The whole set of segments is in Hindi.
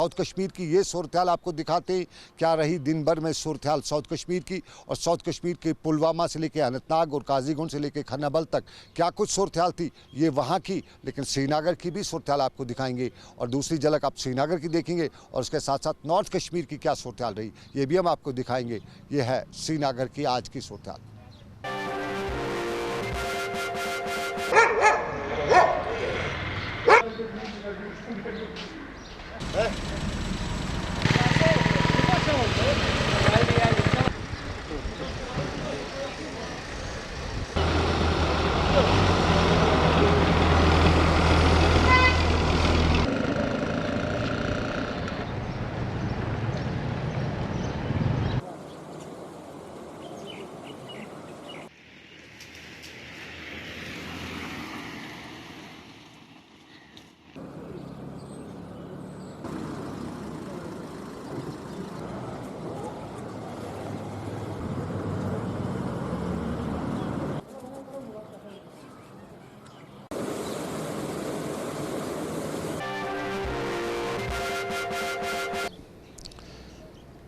साउथ कश्मीर की ये सूरत हाल आपको दिखाते हैं क्या रही दिन भर में सूरत हाल साउथ कश्मीर की, और साउथ कश्मीर के पुलवामा से लेकर अनंतनाग और काजीगुंड से लेकर खन्नाबल तक क्या कुछ सूरत हाल थी ये वहाँ की। लेकिन श्रीनगर की भी सूरत हाल आपको दिखाएंगे और दूसरी झलक आप श्रीनगर की देखेंगे और उसके साथ साथ नॉर्थ कश्मीर की क्या सूरत हाल रही ये भी हम आपको दिखाएंगे। ये है श्रीनगर की आज की सूरत हाल।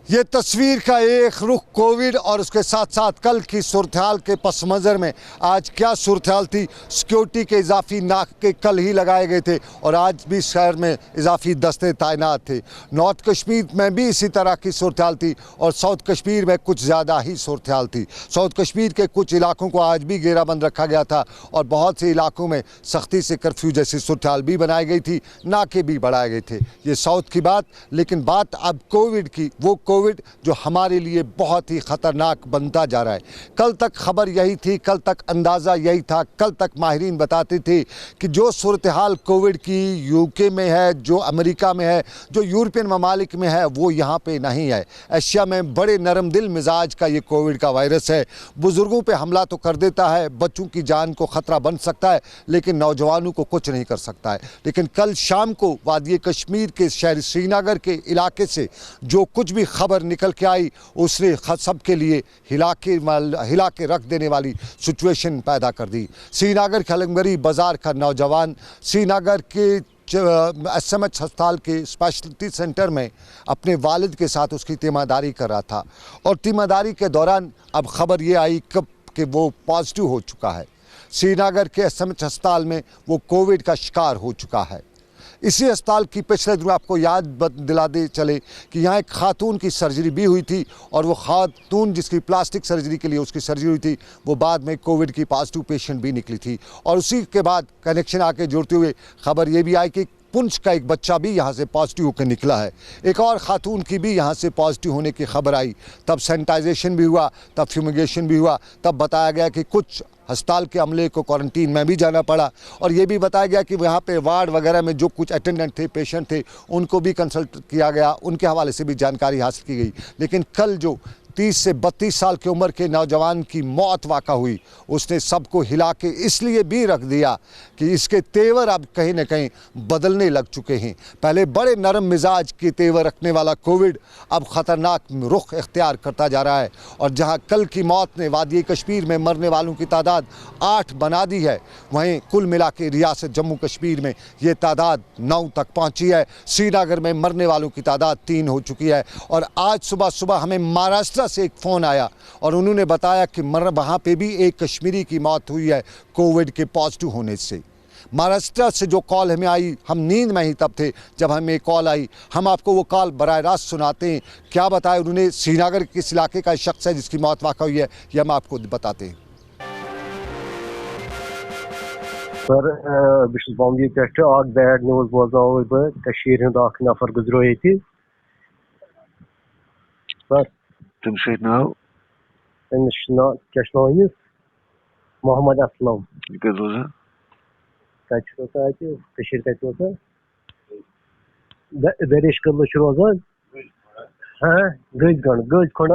ये तस्वीर का एक रुख कोविड और उसके साथ साथ कल की सूरत हाल के पस मंज़र में आज क्या सूरत हाल थी। सिक्योरिटी के इजाफी नाके कल ही लगाए गए थे और आज भी शहर में इजाफी दस्ते तैनात थे। नॉर्थ कश्मीर में भी इसी तरह की सूरत हाल थी और साउथ कश्मीर में कुछ ज़्यादा ही सूरत हाल थी। साउथ कश्मीर के कुछ इलाकों को आज भी घेराबंद रखा गया था और बहुत से इलाकों में सख्ती से कर्फ्यू जैसी सूरत हाल भी बनाई गई थी, नाके भी बढ़ाए गए थे। ये साउथ की बात। लेकिन बात अब कोविड की, वो कोविड जो हमारे लिए बहुत ही ख़तरनाक बनता जा रहा है। कल तक खबर यही थी, कल तक अंदाज़ा यही था, कल तक माहिरीन बताते थे कि जो सूरत हाल कोविड की यूके में है, जो अमेरिका में है, जो यूरोपियन ममालिक में है, वो यहाँ पे नहीं है। एशिया में बड़े नरम दिल मिजाज का ये कोविड का वायरस है। बुज़ुर्गों पे हमला तो कर देता है, बच्चों की जान को ख़तरा बन सकता है, लेकिन नौजवानों को कुछ नहीं कर सकता है। लेकिन कल शाम को वादी कश्मीर के शहर श्रीनगर के इलाके से जो कुछ भी खबर निकल के आई उसने सबके लिए हिला के रख देने वाली सिचुएशन पैदा कर दी। श्रीनगर के अलंगरी बाजार का नौजवान श्रीनगर के एसएमएच अस्पताल के स्पेशलिटी सेंटर में अपने वालिद के साथ उसकी तीमारदारी कर रहा था और तीमारदारी के दौरान अब खबर ये आई कि वो पॉजिटिव हो चुका है। श्रीनगर के एसएमएच अस्पताल में वो कोविड का शिकार हो चुका है। इसी अस्पताल की पिछले दिनों आपको याद दिला दे चले कि यहाँ एक खातून की सर्जरी भी हुई थी और वो खातून जिसकी प्लास्टिक सर्जरी के लिए उसकी सर्जरी हुई थी वो बाद में कोविड की पॉजिटिव पेशेंट भी निकली थी। और उसी के बाद कनेक्शन आके जोड़ते हुए खबर ये भी आई कि पुंछ का एक बच्चा भी यहाँ से पॉजिटिव होकर निकला है। एक और ख़ातून की भी यहाँ से पॉजिटिव होने की खबर आई। तब सैनिटाइजेशन भी हुआ, तब फ्यूमिगेशन भी हुआ, तब बताया गया कि कुछ अस्पताल के अमले को क्वारंटीन में भी जाना पड़ा और ये भी बताया गया कि यहाँ पे वार्ड वगैरह में जो कुछ अटेंडेंट थे, पेशेंट थे, उनको भी कंसल्ट किया गया, उनके हवाले से भी जानकारी हासिल की गई। लेकिन कल जो 30 से 32 साल की उम्र के नौजवान की मौत वाक़ा हुई उसने सबको हिला के इसलिए भी रख दिया कि इसके तेवर अब कहीं ना कहीं बदलने लग चुके हैं। पहले बड़े नरम मिजाज के तेवर रखने वाला कोविड अब ख़तरनाक रुख इख्तियार करता जा रहा है और जहां कल की मौत ने वादी कश्मीर में मरने वालों की तादाद 8 बना दी है, वहीं कुल मिला के रियासत जम्मू कश्मीर में ये तादाद 9 तक पहुँची है। श्रीनगर में मरने वालों की तादाद 3 हो चुकी है। और आज सुबह हमें महाराष्ट्र से एक फ़ोन आया और उन्होंने बताया कि वहाँ पे भी एक कश्मीरी की मौत हुई है कोविड के पॉजिटिव होने से। महाराष्ट्र से जो कॉल हमें आई, हम नींद में ही तब थे जब हमें कॉल आई। हम आपको वो कॉल बराह रास्त सुनाते हैं। क्या बताया उन्होंने, श्रीनगर किस इलाके का शख्स है जिसकी मौत वाक़ा हुई है, ये हम आपको बताते हैं। सर बस बॉम्बे पे बैड न्यूज़ बोजाव बह नफर गुजरो ये सर तमिस नाव क्या मोहम्मद असलम रोजान दरिश कदल रोजान हाँ गज खंड गज खंड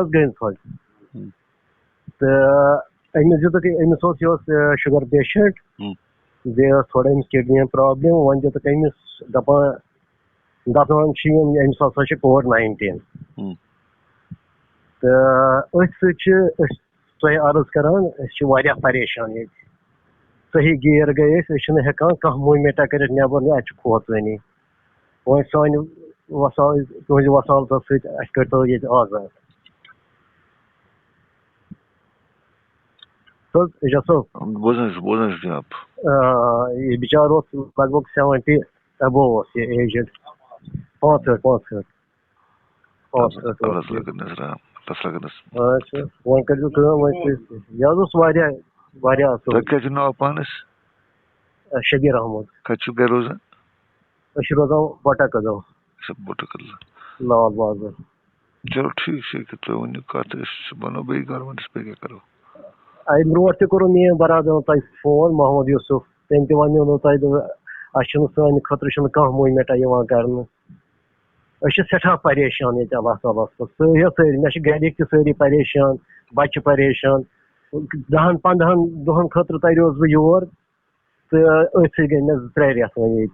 तो अमिस दुक शुगर पेशेंट बे थोड़ा किडनी प्रॉब्लम वन दुक अमिस दपान अमिस हसा कोविड-19 तो अर्ज करान परेशान ये सही गेर गए हेकान कह मूवमेंटा कर नबर खोचवनी वो सान वसाल तुझ वसाल तो ये आजाद तो जसो बोझ जनाब ये बेचार लगभग 70 अबव ये एज 65 अच्छा वो कर नाव पानस शबीर अहमद कचु गए रोजा रोजान बटा कदम सब बोटकल लाल बाजार चलो ठीक है कि तो वन कत बनो बे गवर्नमेंट पे क्या करो आई ब्रोट करो मे बरादर तक फोन मोहम्मद यूसुफ तम त वन तह सान खतर कह मूवमेंटा कर सठा परेशान ये अल्लाह ताला सारी मे गर सारी परेशान बच्चे परेशान 10-15 दुहन खतर तरोस बह योर तो अथ गई मे 3 रेत वन ये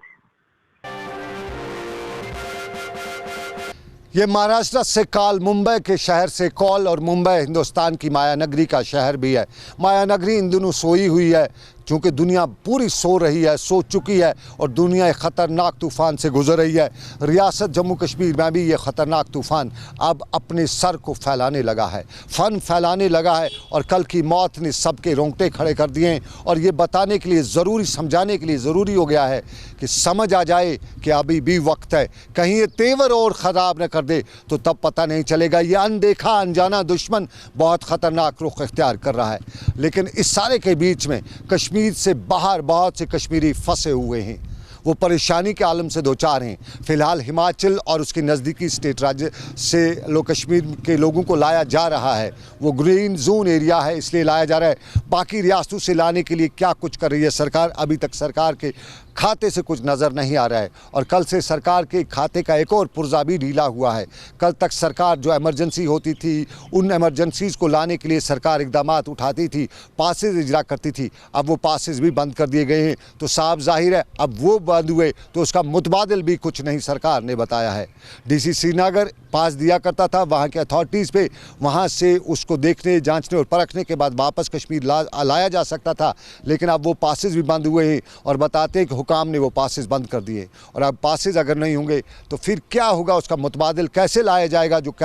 ये महाराष्ट्र से कॉल मुंबई के शहर से कॉल और मुंबई हिंदुस्तान की माया नगरी का शहर भी है। माया नगरी इन दिनों सोई हुई है क्योंकि दुनिया पूरी सो रही है, सो चुकी है और दुनिया एक ख़तरनाक तूफ़ान से गुजर रही है। रियासत जम्मू कश्मीर में भी ये ख़तरनाक तूफ़ान अब अपने सर को फैलाने लगा है, फन फैलाने लगा है और कल की मौत ने सबके रोंगटे खड़े कर दिए हैं। और ये बताने के लिए ज़रूरी, समझाने के लिए ज़रूरी हो गया है कि समझ आ जाए कि अभी भी वक्त है, कहीं ये तेवर और ख़राब न कर दे तो तब पता नहीं चलेगा। ये अनदेखा अनजाना दुश्मन बहुत ख़तरनाक रुख इख्तियार कर रहा है। लेकिन इस सारे के बीच में कश्मीर से बाहर बहुत से कश्मीरी फंसे हुए हैं, वो परेशानी के आलम से दो चार हैं। फ़िलहाल हिमाचल और उसके नज़दीकी स्टेट राज्य से कश्मीर के लोगों को लाया जा रहा है, वो ग्रीन जोन एरिया है इसलिए लाया जा रहा है। बाकी रियासतों से लाने के लिए क्या कुछ कर रही है सरकार, अभी तक सरकार के खाते से कुछ नज़र नहीं आ रहा है। और कल से सरकार के खाते का एक और पुर्जा भी ढीला हुआ है। कल तक सरकार जो एमरजेंसी होती थी, उन एमरजेंसीज़ को लाने के लिए सरकार इकदाम उठाती थी, पासेज इजरा करती थी, अब वो पासेज भी बंद कर दिए गए हैं। तो साफ जाहिर है अब वो बंद हुए तो उसका मुतबादिल भी कुछ नहीं सरकार ने बताया है। डीसी श्रीनगर पास दिया करता था वहाँ के अथॉरिटीज़ पे, वहाँ से उसको देखने, जांचने और परखने के बाद वापस कश्मीर लाया जा सकता था, लेकिन अब वो पासेज भी बंद हुए हैं और बताते हैं कि हुकाम ने वो पासेज बंद कर दिए। और अब पासेज अगर नहीं होंगे तो फिर क्या होगा, उसका मुतबादिल कैसे लाया जाएगा जो